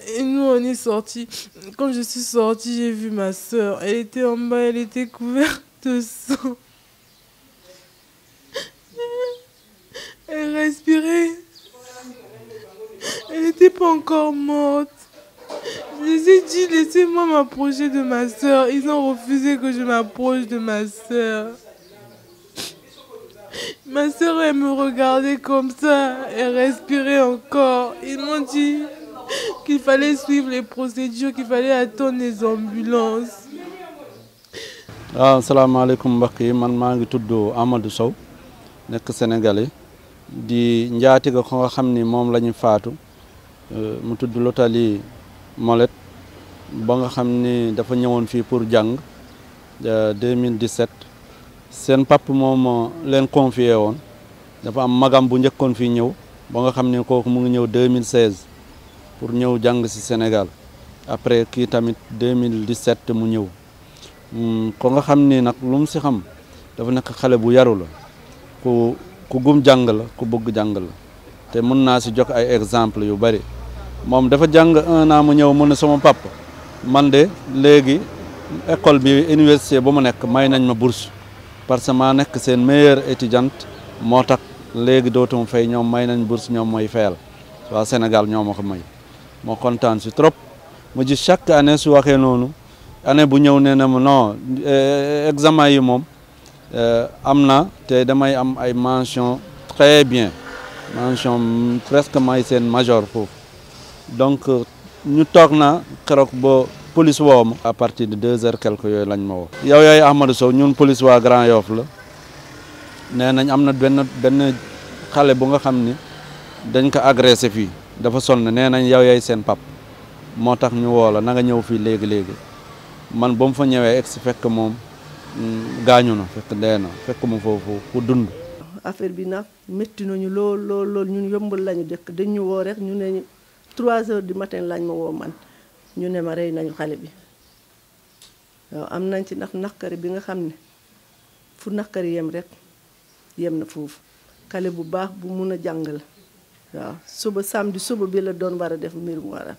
Et nous, on est sortis. Quand je suis sortie, j'ai vu ma soeur. Elle était en bas, elle était couverte de sang. Elle respirait. Elle n'était pas encore morte. Je les ai dit, laissez-moi m'approcher de ma soeur. Ils ont refusé que je m'approche de ma soeur. Ma soeur, elle me regardait comme ça. Elle respirait encore. Ils m'ont dit qu'il fallait suivre les procédures, qu'il fallait attendre les ambulances. Assalamualaikum mbokk yi man maa ngi tudd Amadou Sow nekk sénégalais di njaatiga ko nga xam ni moom la ñu faatu mu tudd Lotali Molet ba nga xam ni dafa ñëwoon fii pour jàng 2017 seen pap moom leen confié woon dafa am magam bu njëkkoon fii ñëw ba nga xam ni kooku mu ngi ñëw 2016 pour ñëw jàng ci Sénégal après kii tamit 2017 mu ñëw ko nga xam ni nag lu mu si xam dafa nekk xale bu yaru la ku gum jàng la ku bëgg jàng la te mën naa si jox ay exemple yu bari moom dafa jàng 1 an mu ñëw mu ne sama papa man de léegi école bi université ba mu nekk may nañ ma bourse parce que maa nekk seen meilleure étudiante moo tax léegi dootuma fay ñoom may nañ bourse ñoom mooy fayal waa Sénégal ñoo ma ko may moo kontaan si trop mu ji chaque année su waxee noonu année bu ñëw nee na ma non examen yi moom am na te damay am ay mention très bien mention presque may seen major foofu donc ñu toog na keroog ba police woo ma à partir de 2h quelque yooyu lañ ma woo. yow yaay Ahmadou Sow ñun police waa Grand Yoff la nee nañ am na benn xale bu nga xam ni dañ ko agressé fii dafa sonn nee nañ yow yaay seen pap moo tax ñu woo la na nga ñëw fii léegi man ba mu fa ñëwee egg si fekk moom gaañu na fekk dee na fekk mu foofu ku dund. affaire bi nag métti nañu lool ñun yombul lañu dëkk dañ ñu woo rek ñu ne 3h du matin lañ ma woo man ñu ne ma rey nañu xale bi waaw am nañ ci ndax naqari bi nga xam ne fu naqari yem rek yem na foofu xale bu baax bu mun a jàng la waaw suba samedi suba bi la doon war a def mbirum waral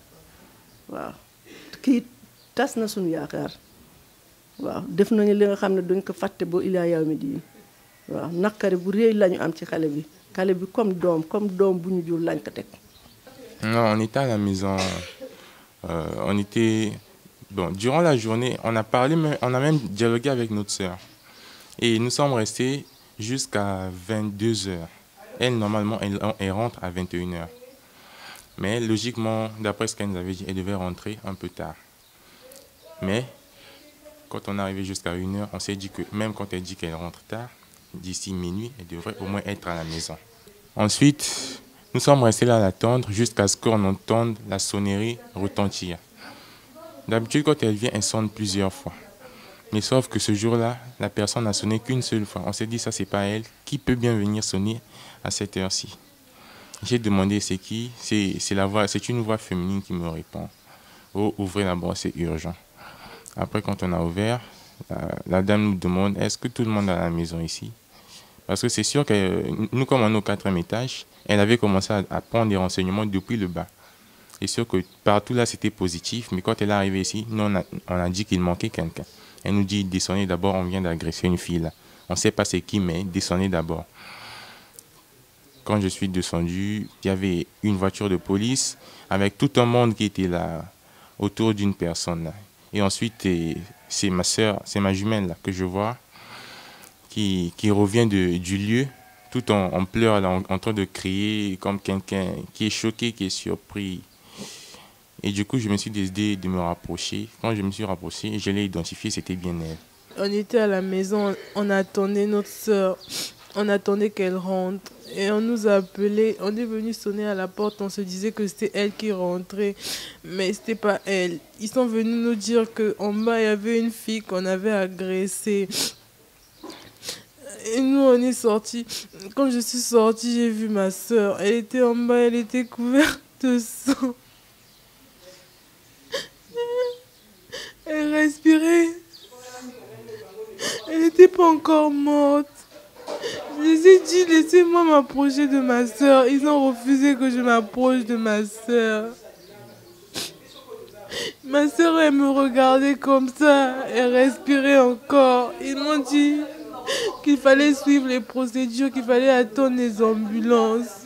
waaw kii tas na suñu yaakaar waaw def nañu li nga xam ne duñ ko fàtte ba ilaa yawmi diin waaw naqari bu réy lañu am ci xale bi comme doom bu ñu jur lañ ko teg. Non, on était à la maison, on était... Bon, durant la journée, on a parlé, on a même dialogué avec notre sœur. Et nous sommes restés jusqu'à 22h. Elle, normalement, elle rentre à 21h. Mais logiquement, d'après ce qu'elle nous avait dit, elle devait rentrer un peu tard. Mais quand on est arrivé jusqu'à 1h, on s'est dit que même quand elle dit qu'elle rentre tard, d'ici minuit, elle devrait au moins être à la maison. Ensuite, nous sommes restés là à l'attendre jusqu'à ce qu'on entende la sonnerie retentir. D'habitude, quand elle vient, elle sonne plusieurs fois. Mais sauf que ce jour-là, la personne n'a sonné qu'une seule fois. On s'est dit, ça, c'est pas elle. Qui peut bien venir sonner à cette heure-ci? J'ai demandé, c'est qui? C'est une voix féminine qui me répond. Oh, ouvrez d'abord, c'est urgent. Après, quand on a ouvert, la dame nous demande, est-ce que tout le monde est à la maison ici? Parce que c'est sûr que nous, comme on est au 4e étage, elle avait commencé à prendre des renseignements depuis le bas. C'est sûr que partout là, c'était positif, mais quand elle est arrivée ici, nous, on a dit qu'il manquait quelqu'un. Elle nous dit, descendez d'abord, on vient d'agresser une fille là. On ne sait pas c'est qui, mais descendez d'abord. Quand je suis descendu, il y avait une voiture de police avec tout un monde qui était là, autour d'une personne là. Et ensuite, c'est ma soeur, c'est ma jumelle là, que je vois, qui revient du lieu, tout en pleurs, là, en train de crier comme quelqu'un qui est choqué, qui est surpris. Et du coup, je me suis décidé de me rapprocher. Quand je me suis rapproché, je l'ai identifié, c'était bien elle. On était à la maison, on attendait notre soeur, on attendait qu'elle rentre. Et on nous a appelés, on est venu sonner à la porte, on se disait que c'était elle qui rentrait, mais c'était pas elle. Ils sont venus nous dire qu'en bas, il y avait une fille qu'on avait agressée. Et nous, on est sortis. Quand je suis sortie, j'ai vu ma soeur. Elle était en bas, elle était couverte de sang. Elle respirait. Elle n'était pas encore morte. Je les ai dit, laissez-moi m'approcher de ma soeur. Ils ont refusé que je m'approche de ma soeur. Ma soeur, elle me regardait comme ça, elle respirait encore. Ils m'ont dit qu'il fallait suivre les procédures, qu'il fallait attendre les ambulances.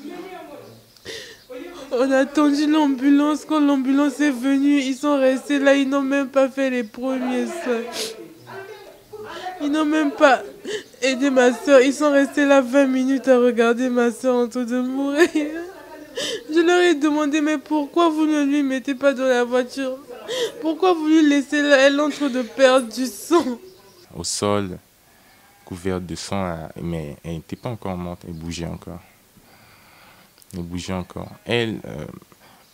On a attendu l'ambulance. Quand l'ambulance est venue, ils sont restés là, ils n'ont même pas fait les premiers soins. Ils n'ont même pas aidé ma soeur. Ils sont restés là 20 minutes à regarder ma soeur en train de mourir. Je leur ai demandé, mais pourquoi vous ne lui mettez pas dans la voiture? Pourquoi vous lui laissez là? Elle est en train de perdre du sang. Au sol, couverte de sang, mais elle n'était pas encore morte, elle bougeait encore. Elle bougeait encore.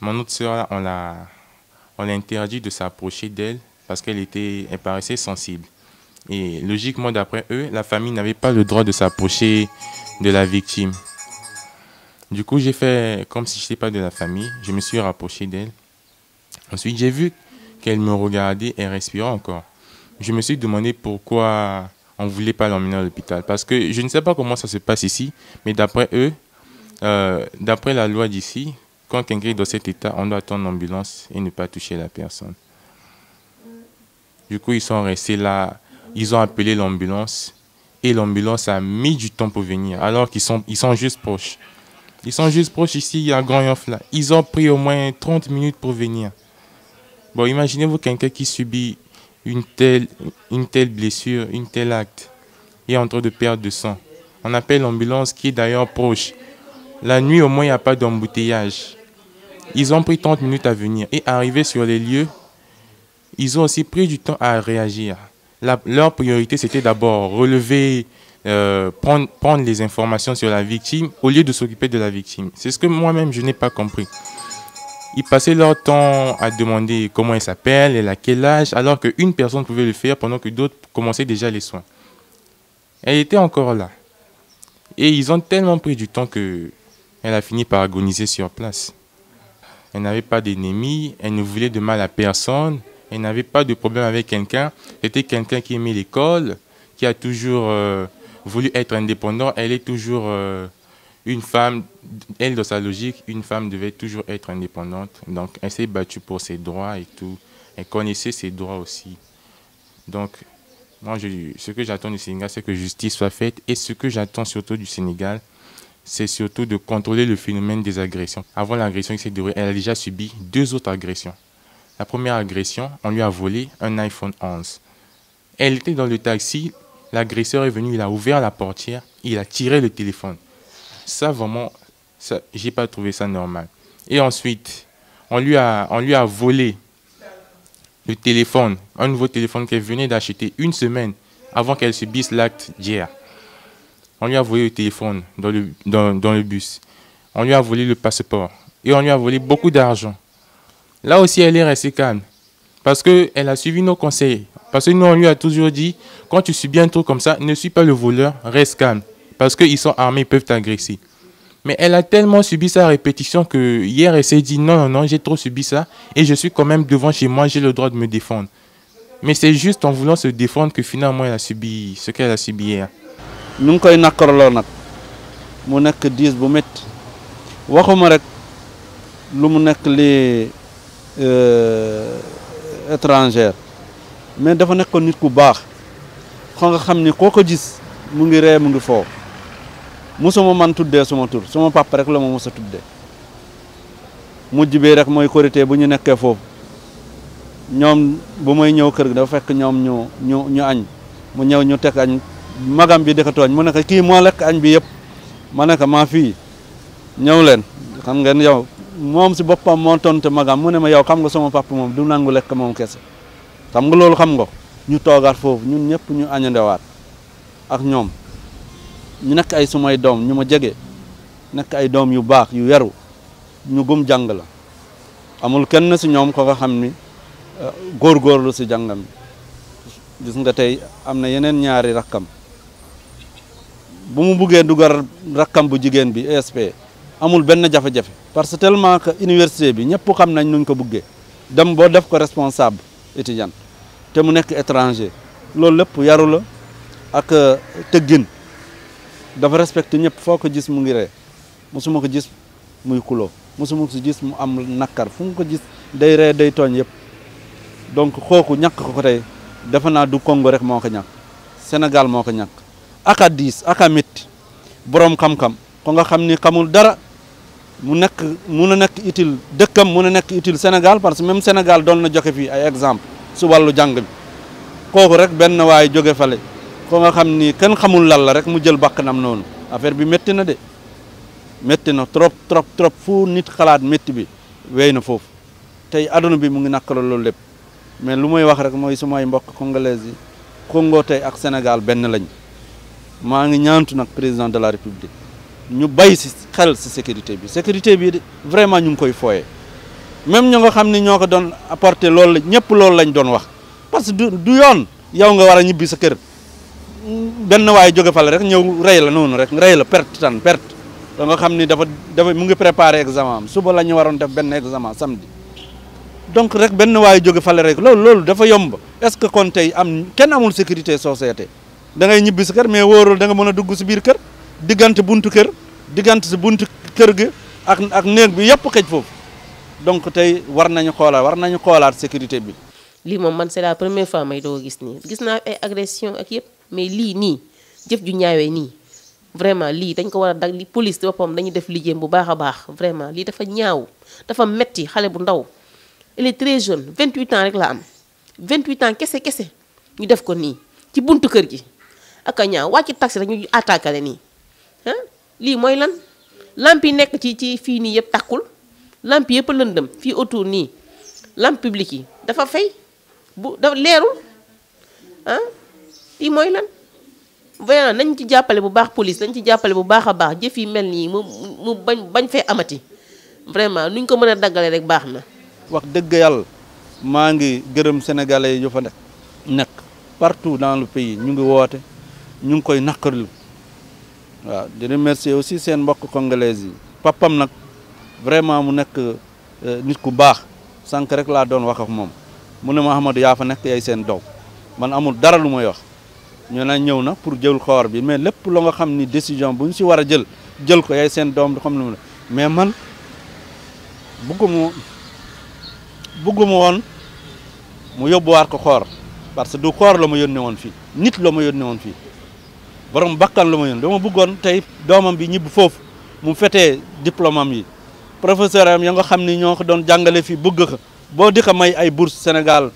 Mon autre soeur, on l'a interdit de s'approcher d'elle parce qu'elle paraissait sensible. Et logiquement, d'après eux, la famille n'avait pas le droit de s'approcher de la victime. Du coup, j'ai fait comme si je n'étais pas de la famille. Je me suis rapproché d'elle. Ensuite, j'ai vu qu'elle me regardait et respirait encore. Je me suis demandé pourquoi on ne voulait pas l'emmener à l'hôpital. Parce que je ne sais pas comment ça se passe ici, mais d'après eux, d'après la loi d'ici, quand quelqu'un est dans cet état, on doit attendre l'ambulance et ne pas toucher la personne. Du coup, ils sont restés là. Ils ont appelé l'ambulance et l'ambulance a mis du temps pour venir, alors qu'ils sont juste proches. Ils sont juste proches ici, à Grand Yoff là. Ils ont pris au moins 30 minutes pour venir. Bon, imaginez-vous quelqu'un qui subit une telle blessure, une telle acte, et est en train de perdre de sang. On appelle l'ambulance qui est d'ailleurs proche. La nuit, au moins, il n'y a pas d'embouteillage. Ils ont pris 30 minutes à venir. Et arrivés sur les lieux, ils ont aussi pris du temps à réagir. Leur priorité, c'était d'abord relever, prendre les informations sur la victime au lieu de s'occuper de la victime. C'est ce que moi-même, je n'ai pas compris. Ils passaient leur temps à demander comment elle s'appelle, elle a quel âge, alors qu'une personne pouvait le faire pendant que d'autres commençaient déjà les soins. Elle était encore là. Et ils ont tellement pris du temps qu'elle a fini par agoniser sur place. Elle n'avait pas d'ennemis, elle ne voulait de mal à personne, elle n'avait pas de problème avec quelqu'un. C'était quelqu'un qui aimait l'école, qui a toujours voulu être indépendant. Elle est toujours une femme, elle dans sa logique, une femme devait toujours être indépendante. Donc elle s'est battue pour ses droits et tout. Elle connaissait ses droits aussi. Donc moi, ce que j'attends du Sénégal, c'est que justice soit faite. Et ce que j'attends surtout du Sénégal, c'est surtout de contrôler le phénomène des agressions. Avant l'agression qui s'est déroulée, elle a déjà subi 2 autres agressions. La première agression, on lui a volé un iPhone 11. Elle était dans le taxi, l'agresseur est venu, il a ouvert la portière, il a tiré le téléphone. Ça, vraiment, je n'ai pas trouvé ça normal. Et ensuite, on lui a volé le téléphone, un nouveau téléphone qu'elle venait d'acheter 1 semaine avant qu'elle subisse l'acte d'hier. On lui a volé le téléphone dans le bus. On lui a volé le passeport. Et on lui a volé beaucoup d'argent. Là aussi, elle est restée calme. Parce qu'elle a suivi nos conseils. Parce que nous, on lui a toujours dit, quand tu subis un truc comme ça, ne suis pas le voleur, reste calme. Parce qu'ils sont armés, ils peuvent t'agresser. Mais elle a tellement subi sa répétition que hier, elle s'est dit, non, j'ai trop subi ça. Et je suis quand même devant chez moi, j'ai le droit de me défendre. Mais c'est juste en voulant se défendre que finalement, elle a subi ce qu'elle a subi hier. ñu ngi koy nakkarloo nag mu nekk diis bu métti waxuma rek lu mu nekk li étrangère mais dafa nekkoon nit ku baax xa nga xam ni koo ko gis mu ngi ree mu ngi foo musuma man tuddee suma tur suma papa rek la ma mos a tuddee mujj bi rek mooy korité bu ñu nekkee foofu ñoom bu may ñëw kër gi dafa fekk ñoom ñu añ mu ñëw ñu teg añ magam bi di ko tooñ mu ne ko kii moo lekk añ bi yëpp ma ne ko maa fii ñëw leen xam ngeen yow moom si boppam moo tonte magam mu ne ma yow xam nga sama papa moom du nangu lekk moom kese xam nga loolu xam nga ñu toogaat foofu ñun ñëpp ñu añandewaat ak ñoom ñu nekk ay sumay doom ñu ma jege nekk ay doom yu baax yu yaru ñu gum jàng la amul kenn si ñoom ko nga xam ni góorgóorlu si jàngam gis nga tey am na yeneen ñaari rakkam bu mu buggee dugal rakkam bu jigéen bi ESP amul benn jafe-jafe parce que tellement que université bi ñëpp xam nañ nuñ ko buggee dem boo def ko responsable étudiant te mu nekk étranger loolu lépp yaru la ak tëggin dafa respecté ñëpp foo ko gis mu ngi ree mosuma ko gis muy kuloo mosuma ko gis mu am nakkar fu mu ko gis day ree day tooñ yëpp donc kooku ñàkk ko tey defe naa du Congo rek moo ko ñàkk Sénégal moo ko ñàkk aka diis aka métti borom xam-xam ko nga xam ni xamul dara mu nekk mun a nekk utile dëkkam mun a nekk utile Sénégal parce que même Sénégal doon na joxe fii ay exemple su wàllu jàng bi kooku rek benn waay jóge fale ko nga xam ni kenn xamul lan la rek mu jël bakkanam noonu affaire bi métti na de métti na trop trop trop fu nit xalaat métti bi wéy na foofu tey aduna bi mu ngi nakkaloo loolu lépp mais lu may wax rek mooy sumay mbokk congolais yi Congo tey ak Sénégal benn lañ maa ngi ñaantu nag président de la République ñu bay si xel si sécurité bi vraiment ñu ngi koy fooyee même ñu nga xam ni ñoo ko doon apporter loolu la ñëpp loolu lañ doon wax parce que du yoon yow nga war a ñibbi sa kër benn waaye jóge fale rek ñëw rey la noonu rek rey la perte da nga xam ni dafa mu ngi préparer examen am suba la ñu waroon def benn examen samedi donc rek benn waaye jóge fale rek loolu dafa yomb est-ce que kon tey kenn amul sécurité société da ngay ñibbi sa kër mais wóorul da nga mën a dugg si biir kër diggante buntu kër gi ak néeg bi yëpp xëj foofu donc tey war nañu xoolaat sécurité bi. lii moom man c'est la première fois may doo gis nii gis naa ay agression ak yëpp mais lii nii jëf ju ñaawee nii vraiment lii dañ ko war a dag li police de boppam dañu def liggéeyam bu baax a baax vraiment lii dafa ñaaw dafa metti xale bu ndaw il est très jeune 28 ans rek la am 28 ans kese ñu def ko nii ci buntu kër gi ak a ñaaw wàcc taxi rek ñu attaqué nii ah lii mooy lan lamp yi nekk ci fii nii yëpp takkul lamp yëpp lëndëm fii autour nii lampe publique yi dafa fay dafa leerul ah lii mooy lan vraiment nañ ci jàppale bu baax police nañ ci jàppale bu baax a baax jëf yi mel nii mu bañ fee amati vraiment nuñ ko mën a daggale rek baax na. wax dëgg yàlla maa ngi gërëm sénégalais yu fa nekk partout dans le pays ñu ngi woote ñu ngi koy naqarlu waaw di remercier aussi seen mbokk congolais yi papam nag vraiment mu nekk nit ku baax sànq rek laa doon wax ak moom mu ne ma Ahmadou yaa fa nekk yaay seen doom man amul dara lu may wax ñu ne ñëw na pour jël xoor bi mais lépp lu nga xam ni décision bu ñu si war a jël ko yaay seen doom di xam lu mu mais man bugguma woon mu yóbbuwaat ko xoor parce que du xoor la ma yónnee woon fii nit la ma yónnee woon fii borom bakkan la ma yónnee dama bëggoon tey doomam bi ñibbi foofu mu fetee diplôme am yi professeur am ya nga xam ni ñoo ko doon jàngale fii bëgg ko boo di ko may ay bourse Sénégal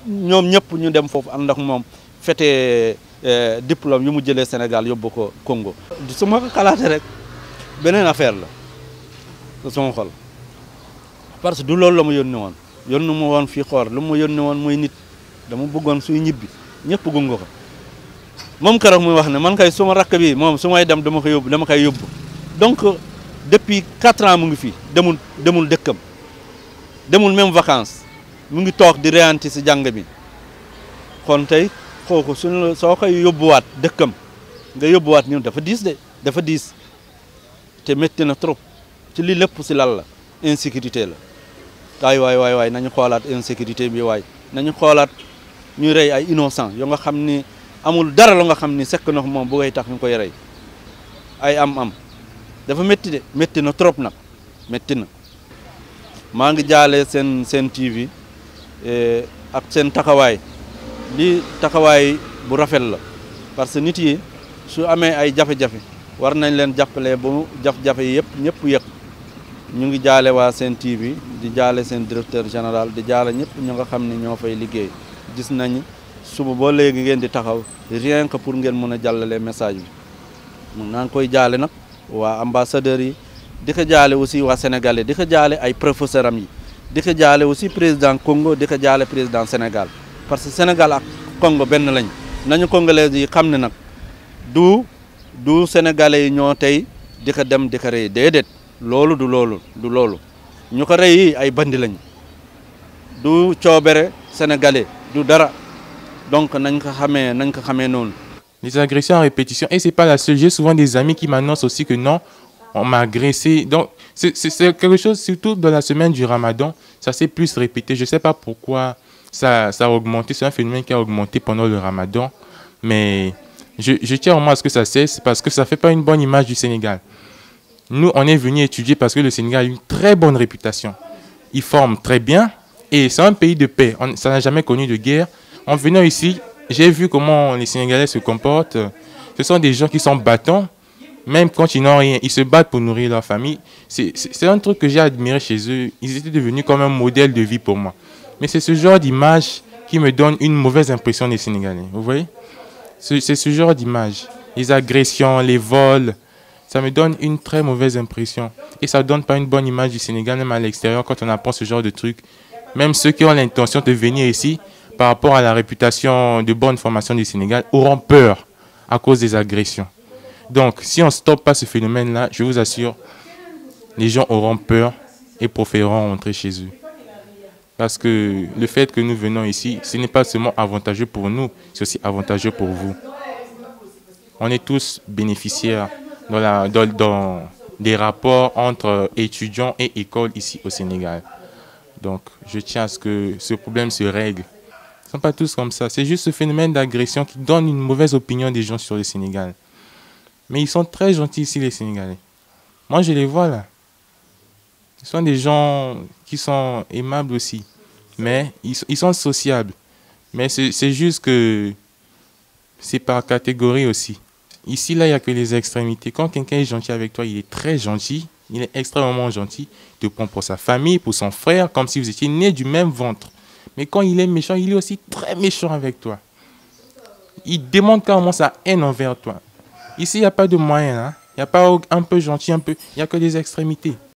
ñoom ñëpp ñu dem foofu ànd ak moom fetee diplôme yu mu jëlee Sénégal yóbbu ko Congo. su ma ko xalaatee rek beneen affaire la sama xol parce que du loolu la ma yónnee woon yónnu ma woon fii xoor lu ma yónnee woon muy nit dama bëggoon suy ñibbi ñëpp gunge ko moom keroog muy wax ne man kay suma rakk bi moom su may dem dama koy yóbbu donc depuis 4 ans mu ngi fii demul dëkkam demul même vacances mu ngi toog di réanti si jàng bi kon tey kooku soo koy yóbbuwaat dëkkam nga yóbbuwaat ñun dafa diis te métti na trop ci li lépp si lal la insécurité la waay nañu xoolaat insécurité bi waay nañu xoolaat ñu rey ay innocent yoo nga xam ni amul dara la nga xam ni sekk na moom bu ngay tax ñu koy rey ay am dafa métti na trop nag métti na maa ngi jaale seen TV ak seen taxawaay lii taxawaay bu rafet la parce que nit yi su amee ay jafe-jafe war nañ leen jàppale bu jafe-jafe yi yëpp ñëpp yëg ñu ngi jaale waa seen TV di jaale seen directeur général di jaale ñëpp ñu nga xam ni ñoo fay liggéey gis nañ suba ba léegi ngeen di taxaw rien que pour ngeen mën a jàllale message bi mun naa koy jaale nag waa ambassadeurs yi di ko jaale aussi waa sénégalais di ko jaale ay professeur am yi di ko jaale aussi président Congo di ko jaale président Sénégal parce que Sénégal ak Congo benn lañ nañu congolais yi xam ne nag du sénégalais yi ñoo tey di ko dem di ko rey déedéet loolu du loolu ñu ko rey yi ay bandi lañ du coobere sénégalais du dara donc nañ ko xamee noonu. Les agressions à répétition, et c'est pas la seule. J'ai souvent des amis qui m'annoncent aussi que non, on m'a agressé. Donc c'est quelque chose, surtout dans la semaine du Ramadan, ça s'est plus répété. Je sais pas pourquoi ça a augmenté. C'est un phénomène qui a augmenté pendant le Ramadan, mais je tiens au moins à ce que ça cesse parce que ça fait pas une bonne image du Sénégal. Nous, on est venu étudier parce que le Sénégal a une très bonne réputation. Ils forment très bien Et c'est un pays de paix. Ça n'a jamais connu de guerre. En venant ici, j'ai vu comment les Sénégalais se comportent. Ce sont des gens qui sont battants. Même quand ils n'ont rien, ils se battent pour nourrir leur famille. C'est un truc que j'ai admiré chez eux. Ils étaient devenus comme un modèle de vie pour moi. Mais c'est ce genre d'image qui me donne une mauvaise impression des Sénégalais. Vous voyez? C'est ce genre d'image. Les agressions, les vols, ça me donne une très mauvaise impression. Et ça ne donne pas une bonne image du Sénégal, même à l'extérieur, quand on apprend ce genre de trucs. Même ceux qui ont l'intention de venir ici, par rapport à la réputation de bonne formation du Sénégal, auront peur à cause des agressions. Donc, si on ne stoppe pas ce phénomène-là, je vous assure, les gens auront peur et préféreront rentrer chez eux. Parce que le fait que nous venons ici, ce n'est pas seulement avantageux pour nous, c'est aussi avantageux pour vous. On est tous bénéficiaires dans des rapports entre étudiants et écoles ici au Sénégal. Donc, je tiens à ce que ce problème se règle. Ils ne sont pas tous comme ça. C'est juste ce phénomène d'agression qui donne une mauvaise opinion des gens sur le Sénégal. Mais ils sont très gentils ici, les Sénégalais. Moi, je les vois là. Ce sont des gens qui sont aimables aussi. Mais ils sont sociables. Mais c'est juste que c'est par catégorie aussi. Ici, là, il n'y a que les extrémités. Quand quelqu'un est gentil avec toi, il est très gentil. Il est extrêmement gentil. Il te prend pour sa famille, pour son frère, comme si vous étiez nés du même ventre. Mais quand il est méchant, il est aussi très méchant avec toi. Il demande carrément sa haine envers toi. Ici, il n'y a pas de moyen. Hein? Il n'y a pas un peu gentil, un peu. Il n'y a que des extrémités.